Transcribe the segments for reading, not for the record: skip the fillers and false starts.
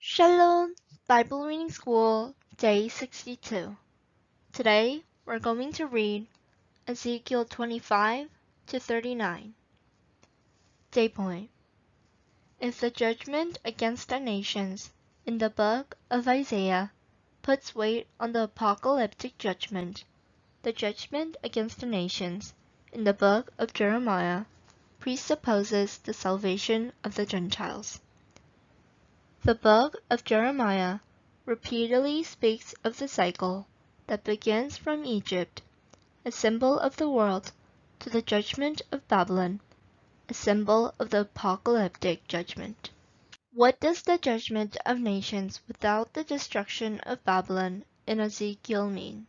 Shalom, Bible Reading School, Day 62. Today, we're going to read Ezekiel 25 to 39. Day point. If the judgment against the nations in the book of Isaiah puts weight on the apocalyptic judgment, the judgment against the nations in the book of Jeremiah presupposes the salvation of the Gentiles. The book of Jeremiah repeatedly speaks of the cycle that begins from Egypt, a symbol of the world, to the judgment of Babylon, a symbol of the apocalyptic judgment. What does the judgment of nations without the destruction of Babylon in Ezekiel mean?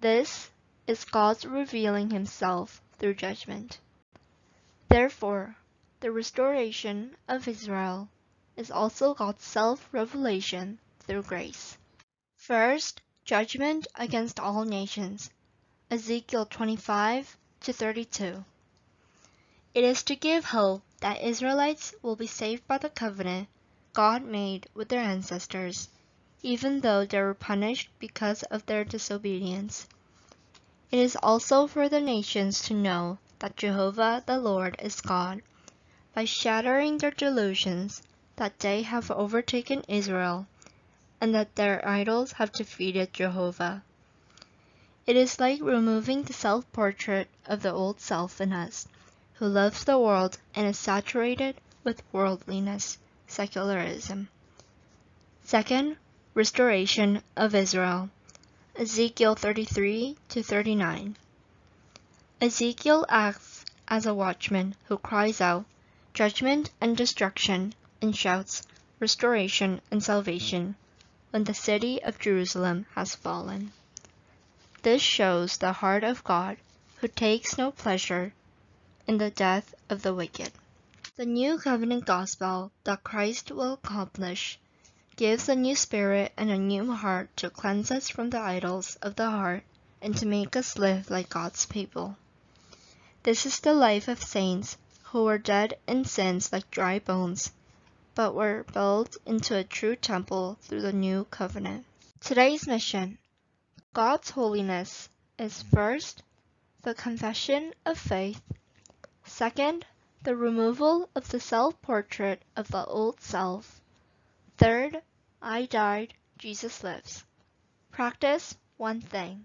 This is God's revealing himself through judgment. Therefore, the restoration of Israel is also God's self-revelation through grace. First, judgment against all nations. Ezekiel 25 to 32. It is to give hope that Israelites will be saved by the covenant God made with their ancestors, even though they were punished because of their disobedience. It is also for the nations to know that Jehovah the Lord is God, by shattering their delusions that they have overtaken Israel, and that their idols have defeated Jehovah. It is like removing the self-portrait of the old self in us, who loves the world and is saturated with worldliness, secularism. Second, restoration of Israel. Ezekiel 33 to 39. Ezekiel acts as a watchman who cries out judgment and destruction, and shouts restoration and salvation when the city of Jerusalem has fallen. This shows the heart of God, who takes no pleasure in the death of the wicked. The new covenant gospel that Christ will accomplish gives a new spirit and a new heart to cleanse us from the idols of the heart and to make us live like God's people. This is the life of saints who were dead in sins like dry bones, but were built into a true temple through the new covenant. Today's mission. God's holiness is first, the confession of faith, second, the removal of the self-portrait of the old self, third, I died, Jesus lives. Practice one thing.